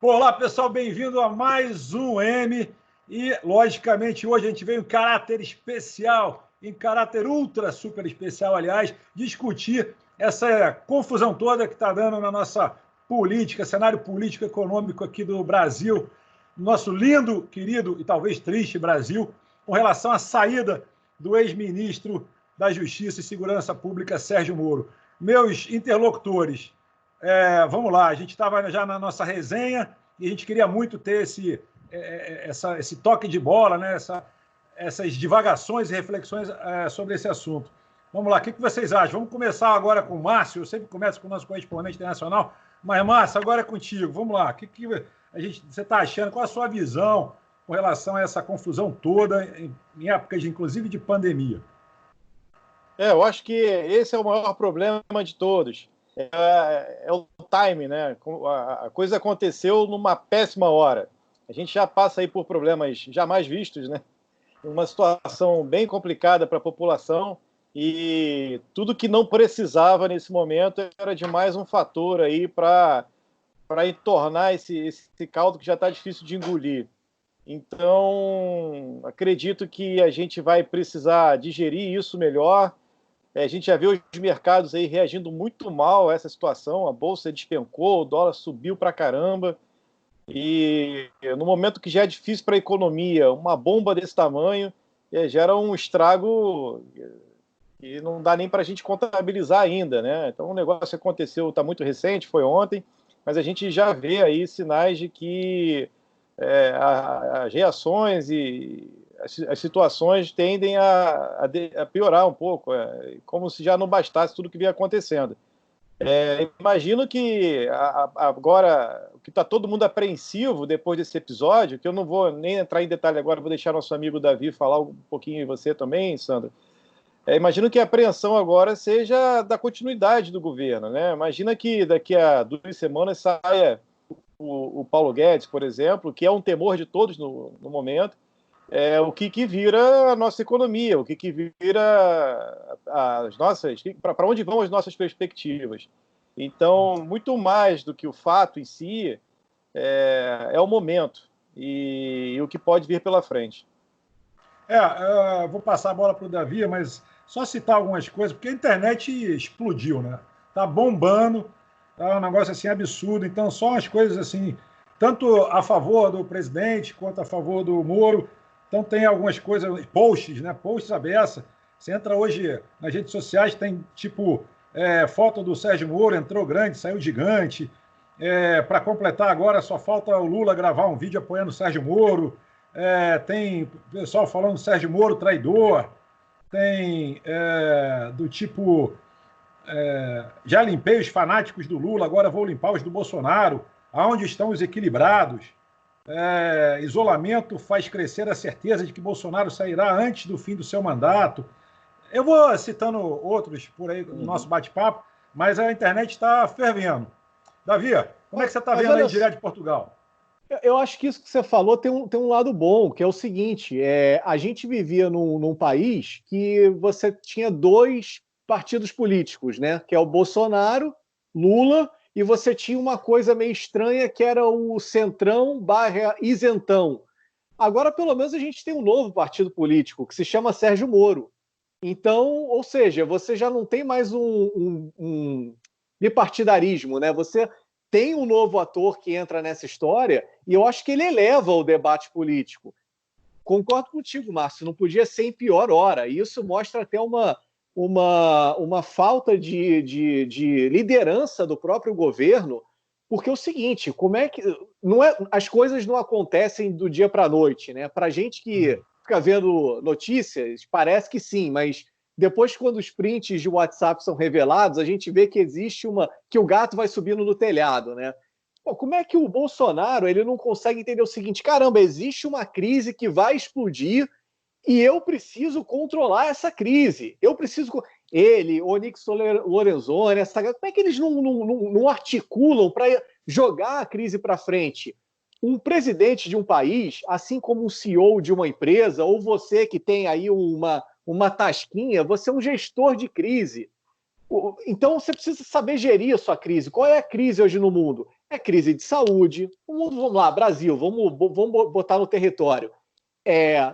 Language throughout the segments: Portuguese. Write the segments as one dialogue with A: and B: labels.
A: Olá, pessoal, bem-vindo a mais um M. E, logicamente, hoje a gente veio em caráter especial, em caráter ultra super especial, aliás, discutir essa confusão toda que está dando na nossa política, cenário político econômico aqui do Brasil, nosso lindo, querido e talvez triste Brasil, com relação à saída do ex-ministro da Justiça e Segurança Pública, Sérgio Moro. Meus interlocutores, vamos lá, a gente estava já na nossa resenha e a gente queria muito ter esse toque de bola, né? Essas divagações e reflexões sobre esse assunto. Vamos lá, o que vocês acham? Vamos começar agora com o Márcio, eu sempre começo com o nosso correspondente internacional, mas Márcio, agora é contigo, vamos lá, o que você está achando, qual a sua visão com relação a essa confusão toda, em épocas, inclusive, de pandemia?
B: Eu acho que esse é o maior problema de todos. É o time, né? A coisa aconteceu numa péssima hora. A gente já passa aí por problemas jamais vistos, né? Uma situação bem complicada para a população e tudo que não precisava nesse momento era de mais um fator aí para entornar esse caldo que já está difícil de engolir. Então, acredito que a gente vai precisar digerir isso melhor. A gente já vê os mercados aí reagindo muito mal a essa situação, a bolsa despencou, o dólar subiu pra caramba, e no momento que já é difícil para a economia, uma bomba desse tamanho gera um estrago que não dá nem para a gente contabilizar ainda, né? Então o negócio aconteceu, está muito recente, foi ontem, mas a gente já vê aí sinais de que as reações e as situações tendem a piorar um pouco, como se já não bastasse tudo que vinha acontecendo. Imagino que agora, o que está todo mundo apreensivo depois desse episódio, que eu não vou nem entrar em detalhe agora, vou deixar nosso amigo Davi falar um pouquinho, e você também, Sandra. Imagino que a apreensão agora seja da continuidade do governo, né? Imagina que daqui a 2 semanas saia o Paulo Guedes, por exemplo, que é um temor de todos no momento, o que vira a nossa economia, o que vira as nossas, para onde vão as nossas perspectivas. Então, muito mais do que o fato em si, é o momento e o que pode vir pela frente.
A: Vou passar a bola para o Davi, mas só citar algumas coisas, porque a internet explodiu, né? Tá bombando, tá um negócio assim absurdo, então só umas coisas assim, tanto a favor do presidente quanto a favor do Moro. Então tem algumas coisas, posts, né? Posts à beça. Você entra hoje nas redes sociais, tem tipo foto do Sérgio Moro, entrou grande, saiu gigante. Para completar agora, só falta o Lula gravar um vídeo apoiando o Sérgio Moro. Tem pessoal falando Sérgio Moro traidor. Tem do tipo, já limpei os fanáticos do Lula, agora vou limpar os do Bolsonaro. Aonde estão os equilibrados? Isolamento faz crescer a certeza de que Bolsonaro sairá antes do fim do seu mandato. Eu vou citando outros por aí no nosso bate-papo, mas a internet está fervendo. Davi, como é que você está vendo aí direto de Portugal?
C: Eu acho que isso que você falou tem um lado bom, que é o seguinte, a gente vivia num país que você tinha 2 partidos políticos, né? Que é o Bolsonaro, Lula, e você tinha uma coisa meio estranha que era o centrão / isentão. Agora, pelo menos, a gente tem um novo partido político que se chama Sérgio Moro. Então, ou seja, você já não tem mais um bipartidarismo, né? Você tem um novo ator que entra nessa história e eu acho que ele eleva o debate político. Concordo contigo, Márcio, não podia ser em pior hora. Isso mostra até uma falta de liderança do próprio governo, porque é o seguinte, como é que as coisas não acontecem do dia para a noite, né? Para a gente que fica vendo notícias, parece que sim, mas depois, quando os prints de WhatsApp são revelados, a gente vê que existe que o gato vai subindo no telhado, né? Pô, como é que o Bolsonaro ele não consegue entender o seguinte? Caramba, existe uma crise que vai explodir e eu preciso controlar essa crise. Eu preciso... Ele, Onyx Lorenzoni, como é que eles não articulam para jogar a crise para frente? Um presidente de um país, assim como um CEO de uma empresa, ou você que tem aí uma tasquinha, você é um gestor de crise. Então você precisa saber gerir a sua crise. Qual é a crise hoje no mundo? é crise de saúde. Vamos lá, Brasil, vamos botar no território.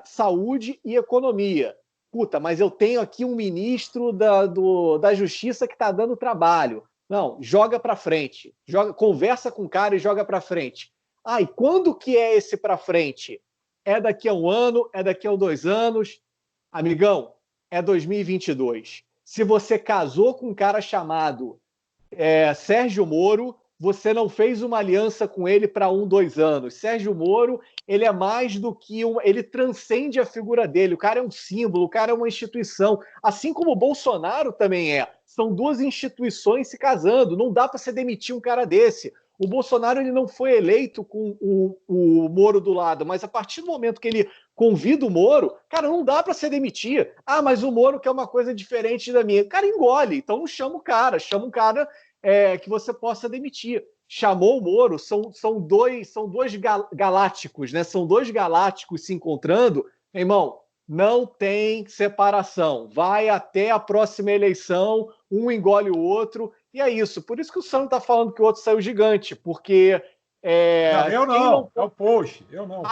C: Saúde e economia. Puta, mas eu tenho aqui um ministro da Justiça que está dando trabalho. Não, joga para frente. Conversa com o cara e joga para frente. E quando que é esse para frente? É daqui a um ano? É daqui a 2 anos? Amigão, é 2022. Se você casou com um cara chamado Sérgio Moro, você não fez uma aliança com ele para 2 anos. Sérgio Moro, ele é mais do que ele transcende a figura dele. O cara é um símbolo, o cara é uma instituição. Assim como o Bolsonaro também é. São 2 instituições se casando. Não dá para você demitir um cara desse. O Bolsonaro ele não foi eleito com o Moro do lado, mas a partir do momento que ele convida o Moro, cara, não dá para você demitir. Mas o Moro quer uma coisa diferente da minha. O cara engole, então não chama o cara, chama um cara que você possa demitir. Chamou o Moro, são dois galácticos, né? São 2 galácticos se encontrando. Irmão, não tem separação. Vai até a próxima eleição, um engole o outro, e é isso. Por isso que o Sandro está falando que o outro saiu gigante, porque...
A: Não, eu não, é o post. Eu não.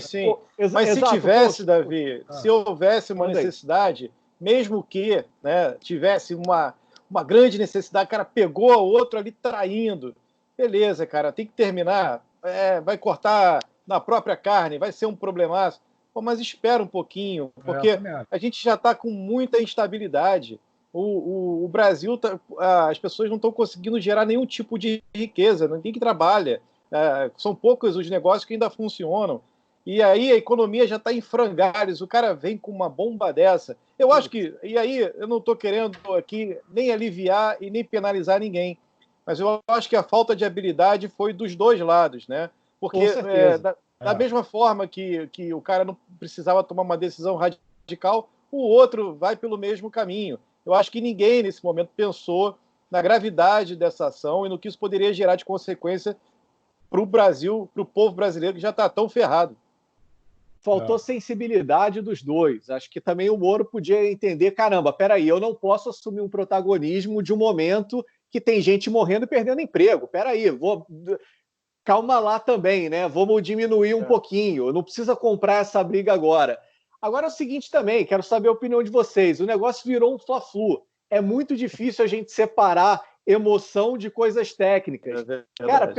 B: Sim. Mas se tivesse, Davi, se houvesse uma necessidade, mesmo que, né, tivesse uma grande necessidade, o cara pegou o outro ali traindo. Beleza, cara, tem que terminar. Vai cortar na própria carne, vai ser um problemaço. Mas espera um pouquinho, porque a gente já está com muita instabilidade. O Brasil, as pessoas não estão conseguindo gerar nenhum tipo de riqueza, ninguém que trabalha. São poucos os negócios que ainda funcionam. E aí a economia já está em frangalhos, o cara vem com uma bomba dessa. Eu acho que... E aí eu não estou querendo aqui nem aliviar e nem penalizar ninguém, mas eu acho que a falta de habilidade foi dos 2 lados, né? Porque da mesma forma que o cara não precisava tomar uma decisão radical, o outro vai pelo mesmo caminho. Eu acho que ninguém nesse momento pensou na gravidade dessa ação e no que isso poderia gerar de consequência para o Brasil, para o povo brasileiro que já está tão ferrado.
C: Faltou sensibilidade dos 2. Acho que também o Moro podia entender, caramba, peraí, eu não posso assumir um protagonismo de um momento que tem gente morrendo e perdendo emprego. Peraí, calma lá também, né? Vamos diminuir um pouquinho. Não precisa comprar essa briga agora. Agora é o seguinte também, quero saber a opinião de vocês. O negócio virou um fla-flu. É muito difícil a gente separar emoção de coisas técnicas. Cara,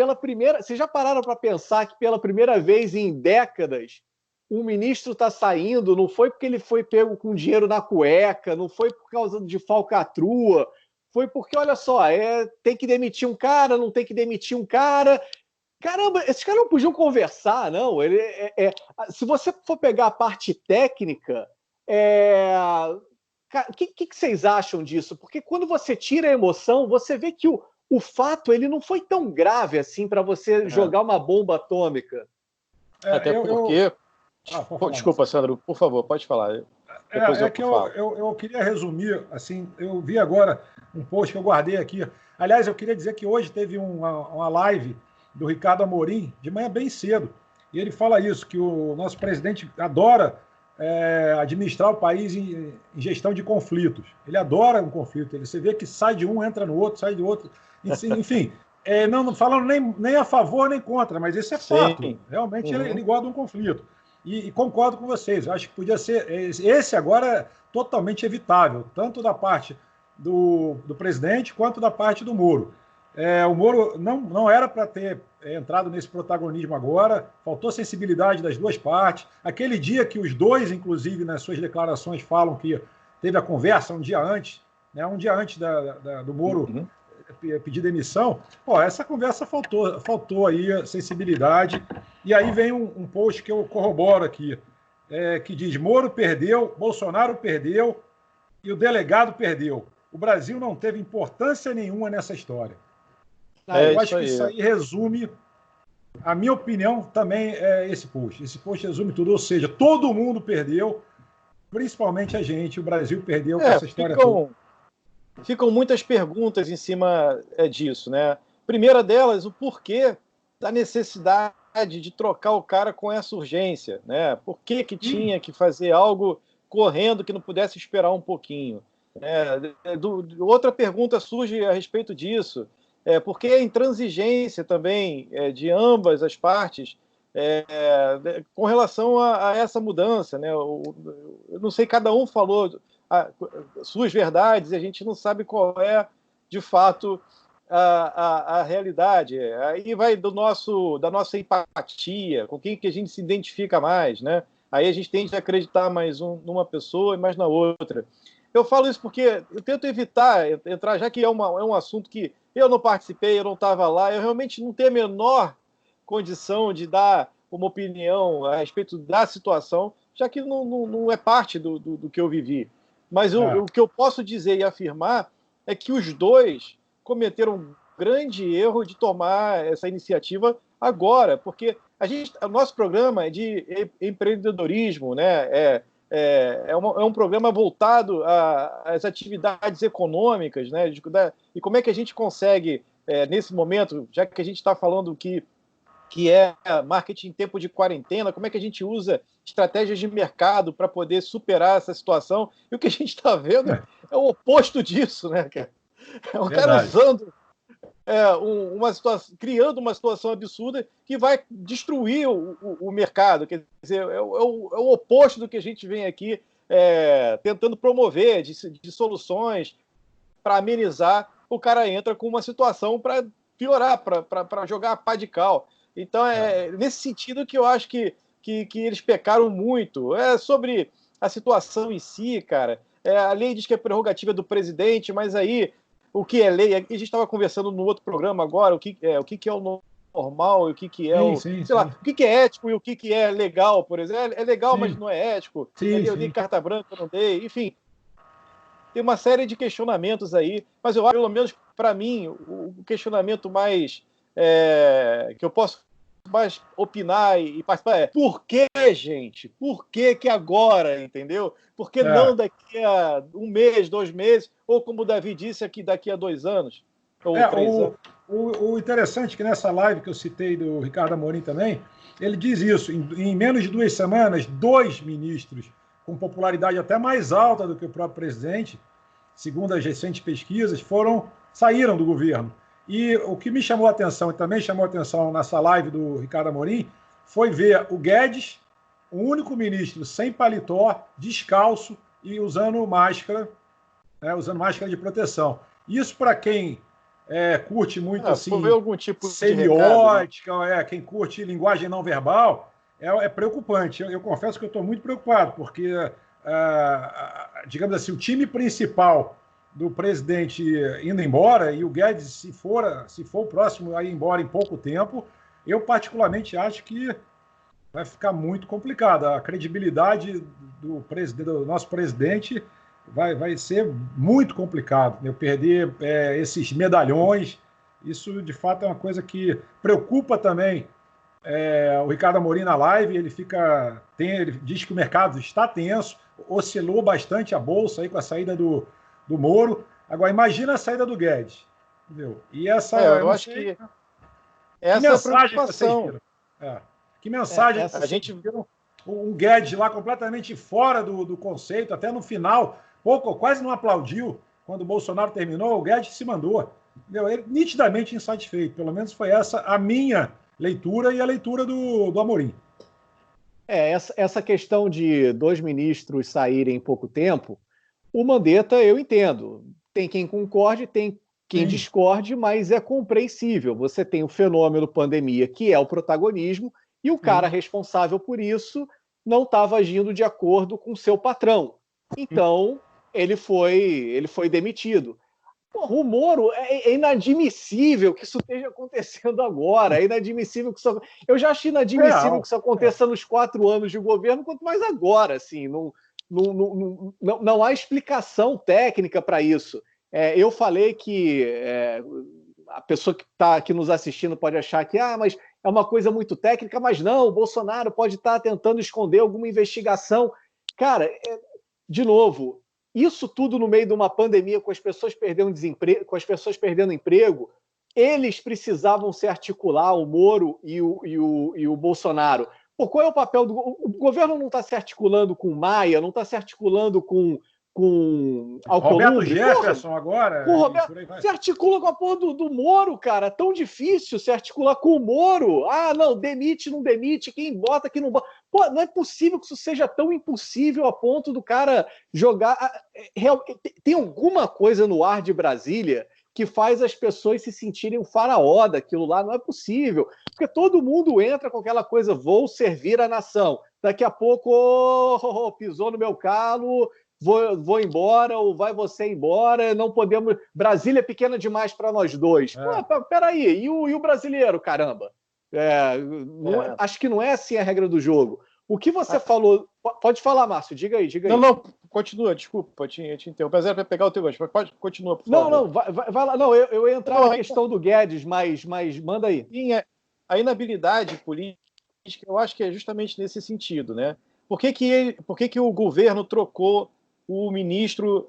C: vocês já pararam para pensar que pela primeira vez em décadas um ministro está saindo, não foi porque ele foi pego com dinheiro na cueca, não foi por causa de falcatrua, foi porque, olha só, tem que demitir um cara, não tem que demitir um cara. Caramba, esses caras não podiam conversar, não. Se você for pegar a parte técnica, o que vocês acham disso? Porque quando você tira a emoção, você vê que o fato ele não foi tão grave assim para você jogar uma bomba atômica.
B: Até porque... Desculpa, Sandro, por favor, pode falar.
A: Eu queria resumir, assim, eu vi agora um post que eu guardei aqui. Aliás, eu queria dizer que hoje teve uma live do Ricardo Amorim, de manhã bem cedo, e ele fala isso, que o nosso presidente adora administrar o país em gestão de conflitos. Ele adora um conflito, você vê que sai de um, entra no outro, sai de outro, enfim... não falando nem a favor nem contra, mas isso é fato. Sim. Realmente ele gosta de um conflito. E concordo com vocês, acho que podia ser... Esse agora é totalmente evitável, tanto da parte do presidente quanto da parte do Moro. O Moro não era para ter entrado nesse protagonismo agora, faltou sensibilidade das 2 partes. Aquele dia que os 2, inclusive, nas suas declarações, falam que teve a conversa um dia antes, né, do Moro pedir demissão, essa conversa faltou aí sensibilidade. E aí vem um post que eu corroboro aqui, que diz: Moro perdeu, Bolsonaro perdeu e o delegado perdeu. O Brasil não teve importância nenhuma nessa história. Eu acho que isso aí resume, a minha opinião também é esse post. Esse post resume tudo, ou seja, todo mundo perdeu, principalmente a gente, o Brasil perdeu com essa história toda.
B: Ficam muitas perguntas em cima disso, né? Primeira delas, o porquê da necessidade de trocar o cara com essa urgência, né? Por que tinha que fazer algo correndo que não pudesse esperar um pouquinho? Outra pergunta surge a respeito disso. porque a intransigência também de ambas as partes com relação a essa mudança, né? Eu não sei, cada um falou suas verdades e a gente não sabe qual é, de fato, a realidade. Aí vai da nossa empatia, com quem que a gente se identifica mais, né? Aí a gente tende a acreditar mais numa pessoa e mais na outra. Eu falo isso porque eu tento evitar entrar, já que é um assunto que eu não participei, eu não estava lá, eu realmente não tenho a menor condição de dar uma opinião a respeito da situação, já que não é parte do que eu vivi. Mas o que eu posso dizer e afirmar é que os dois cometeram um grande erro de tomar essa iniciativa agora, porque o nosso programa é de empreendedorismo, né? É um programa voltado às atividades econômicas, né? E como é que a gente consegue, nesse momento, já que a gente está falando que é marketing em tempo de quarentena, como é que a gente usa estratégias de mercado para poder superar essa situação? E o que a gente está vendo é o oposto disso, né, cara? É um cara usando uma situação, criando uma situação absurda que vai destruir o mercado. Quer dizer, é o oposto do que a gente vem aqui tentando promover de soluções para amenizar. O cara entra com uma situação para piorar, para jogar a pá de cal. Então, nesse sentido que eu acho que eles pecaram muito. Sobre a situação em si, cara. A lei diz que é prerrogativa do presidente, mas aí o que é lei? A gente estava conversando no outro programa agora, o que é o normal e o que é lá, o que é ético e o que é legal, por exemplo. É legal, mas não é ético. Eu dei carta branca, eu não dei. Enfim, tem uma série de questionamentos aí, mas eu acho, pelo menos para mim, o questionamento mais que eu posso mais opinar e participar por que, gente? Por que agora, entendeu? Por que não daqui a um mês, 2 meses, ou como o Davi disse, aqui daqui a 2 anos, ou 3 anos?
A: O interessante é que nessa live que eu citei do Ricardo Amorim também, ele diz isso, em menos de 2 semanas, 2 ministros com popularidade até mais alta do que o próprio presidente, segundo as recentes pesquisas, saíram do governo. E o que me chamou a atenção, e também chamou a atenção nessa live do Ricardo Amorim, foi ver o Guedes, o único ministro sem paletó, descalço e usando máscara de proteção. Isso para quem curte muito assim,
B: algum tipo
A: semiótica, de recado, né? Quem curte linguagem não verbal, é preocupante. Eu confesso que eu estou muito preocupado, porque, digamos assim, o time principal do presidente indo embora, e o Guedes, se for o próximo a ir embora em pouco tempo, eu particularmente acho que vai ficar muito complicado. A credibilidade do nosso presidente vai ser muito complicado. Eu perder esses medalhões, isso de fato é uma coisa que preocupa também o Ricardo Amorim na live. Ele diz que o mercado está tenso, oscilou bastante a bolsa aí com a saída do Moro. Agora, imagina a saída do Guedes. Entendeu? E essa.
B: Eu acho que essa mensagem vocês viram?
A: Que mensagem a gente viu? Um Guedes lá completamente fora do conceito, até no final, quase não aplaudiu quando o Bolsonaro terminou, o Guedes se mandou. Entendeu? Ele nitidamente insatisfeito. Pelo menos foi essa a minha leitura e a leitura do Amorim.
C: Essa questão de 2 ministros saírem em pouco tempo, o Mandetta eu entendo. Tem quem concorde, tem quem discorde, mas é compreensível. Você tem o fenômeno pandemia, que é o protagonismo, e o cara responsável por isso não estava agindo de acordo com o seu patrão. Então, ele foi demitido. Porra, o Moro, é inadmissível que isso esteja acontecendo agora. É inadmissível que isso... Eu já acho inadmissível que isso aconteça nos 4 anos de governo, quanto mais agora, assim. Não há explicação técnica para isso. Eu falei que a pessoa que está aqui nos assistindo pode achar que mas é uma coisa muito técnica, mas não, o Bolsonaro pode estar tentando esconder alguma investigação. Cara, de novo, isso tudo no meio de uma pandemia, com as pessoas perdendo emprego, eles precisavam se articular, o Moro e o Bolsonaro. Pô, qual é o papel do... O governo não está se articulando com Maia, não está se articulando com com
A: Roberto
C: Alcolumbre.
A: Jefferson agora.
C: Se articula com a porra do Moro, cara. Tão difícil se articular com o Moro. Ah, não, demite, não demite, quem bota, quem não bota. Pô, não é possível que isso seja tão impossível a ponto do cara jogar. Tem alguma coisa no ar de Brasília que faz as pessoas se sentirem um faraó daquilo lá. Não é possível. Porque todo mundo entra com aquela coisa, vou servir a nação. Daqui a pouco, pisou no meu calo, vou embora, ou vai você embora, não podemos... Brasília é pequena demais para nós dois. Pô, peraí, e o brasileiro, caramba? Acho que não é assim a regra do jogo. O que você falou... Pode falar, Márcio, diga aí.
B: Não, continua, desculpa, te interromper. Mas era para pegar o teu gancho, mas pode, continua, por favor.
C: Não, vai lá. Não, eu ia entrar na questão do Guedes, mas manda aí.
B: Sim, a inabilidade política, eu acho que é justamente nesse sentido, né? Por que o governo trocou o ministro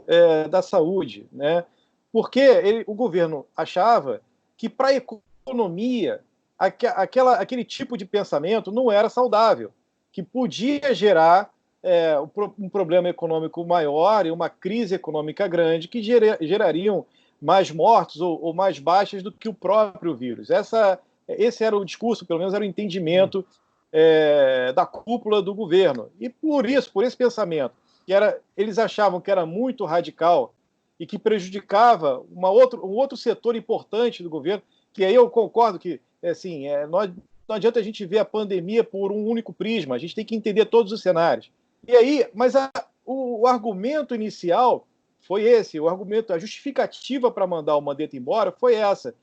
B: da Saúde, né? Porque o governo achava que para a economia aquele tipo de pensamento não era saudável, que podia gerar um problema econômico maior e uma crise econômica grande que gerariam mais mortos ou mais baixas do que o próprio vírus. Esse era o discurso, pelo menos era o entendimento da cúpula do governo. E por esse pensamento, eles achavam que era muito radical e que prejudicava um outro setor importante do governo, que aí eu concordo que não adianta a gente ver a pandemia por um único prisma, a gente tem que entender todos os cenários. E aí, mas o argumento inicial foi esse, a justificativa para mandar o Mandetta embora foi essa.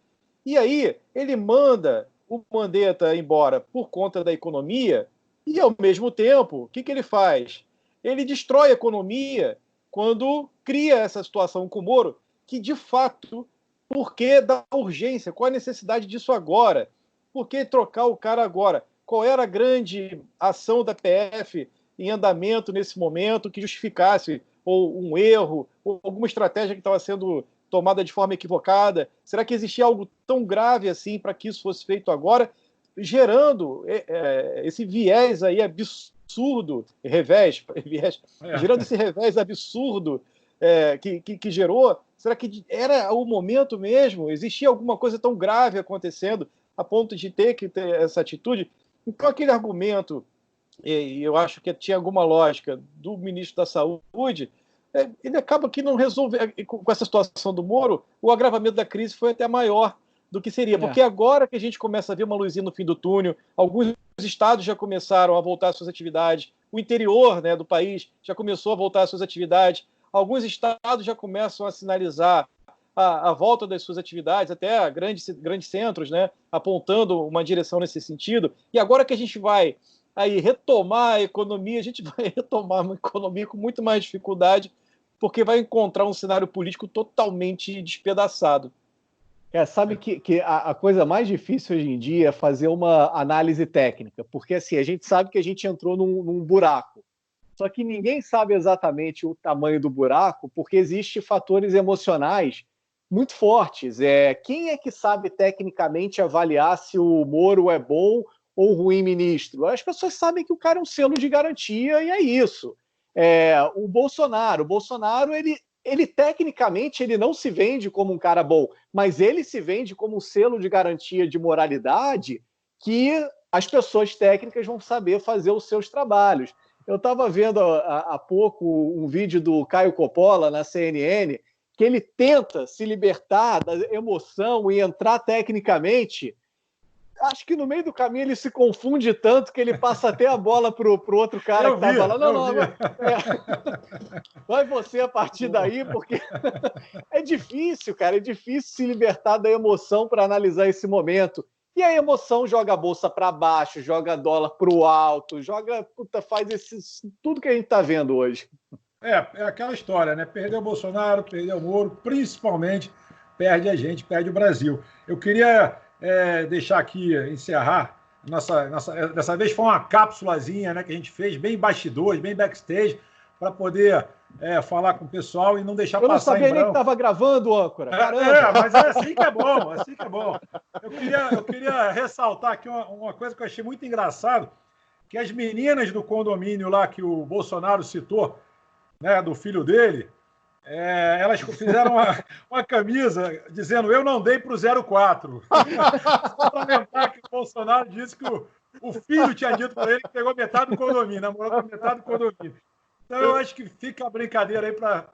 B: E aí ele manda o Mandetta embora por conta da economia e, ao mesmo tempo, o que ele faz? Ele destrói a economia quando cria essa situação com o Moro, que, de fato, por que da urgência? Qual a necessidade disso agora? Por que trocar o cara agora? Qual era a grande ação da PF em andamento nesse momento que justificasse ou um erro, ou alguma estratégia que estava sendo tomada de forma equivocada? Será que existia algo tão grave assim para que isso fosse feito agora, gerando esse viés aí absurdo, gerando esse revés absurdo que gerou? Será que era o momento mesmo? Existia alguma coisa tão grave acontecendo a ponto de ter que ter essa atitude? Então, aquele argumento, e eu acho que tinha alguma lógica, do ministro da Saúde, ele acaba que não resolve, com essa situação do Moro, o agravamento da crise foi até maior do que seria, porque agora que a gente começa a ver uma luzinha no fim do túnel, alguns estados já começaram a voltar às suas atividades, o interior, né, do país já começou a voltar às suas atividades, alguns estados já começam a sinalizar a volta das suas atividades, até grandes centros, né, apontando uma direção nesse sentido, e agora que a gente vai aí retomar a economia, a gente vai retomar uma economia com muito mais dificuldade, porque vai encontrar um cenário político totalmente despedaçado.
C: Sabe que a coisa mais difícil hoje em dia é fazer uma análise técnica, porque assim, a gente sabe que a gente entrou num buraco, só que ninguém sabe exatamente o tamanho do buraco, porque existem fatores emocionais muito fortes. Quem é que sabe tecnicamente avaliar se o Moro é bom ou ruim ministro? As pessoas sabem que o cara é um selo de garantia e é isso. O Bolsonaro, ele tecnicamente ele não se vende como um cara bom, mas ele se vende como um selo de garantia de moralidade que as pessoas técnicas vão saber fazer os seus trabalhos. Eu estava vendo há pouco um vídeo do Caio Coppola na CNN, que ele tenta se libertar da emoção e entrar tecnicamente. Acho que no meio do caminho ele se confunde tanto que ele passa até a bola pro outro cara que estava lá. Não, vai você a partir daí, porque é difícil, cara. É difícil se libertar da emoção para analisar esse momento. E a emoção joga a bolsa para baixo, joga dólar para o alto, faz tudo que a gente está vendo hoje.
A: É aquela história, né? Perdeu o Bolsonaro, perdeu o Moro, principalmente perde a gente, perde o Brasil. Eu queria deixar aqui, encerrar, dessa vez foi uma cápsulazinha, né, que a gente fez, bem bastidores, bem backstage, para poder falar com o pessoal e não deixar passar em branco.
C: Eu não sabia nem que estava gravando, âncora.
A: Mas é assim que é bom, assim que é bom. Eu queria ressaltar aqui uma coisa que eu achei muito engraçado, que as meninas do condomínio lá que o Bolsonaro citou, né, do filho dele, elas fizeram uma camisa dizendo eu não dei para o 04. Só para lembrar que o Bolsonaro disse que o filho tinha dito para ele que pegou metade do condomínio, namorou com metade do condomínio. Então eu acho que fica a brincadeira aí para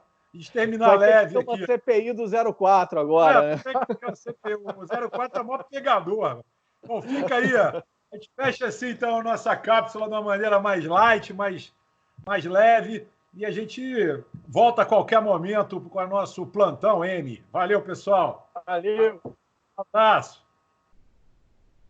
A: terminar leve aqui.
C: Uma CPI do 04 agora, né?
A: Tem que ter uma CPI. O 04 é o maior pegador. Bom, fica aí, ó. A gente fecha assim, então, a nossa cápsula de uma maneira mais light, mais leve. E a gente volta a qualquer momento com o nosso Plantão M. Valeu, pessoal.
B: Valeu.
A: Um abraço.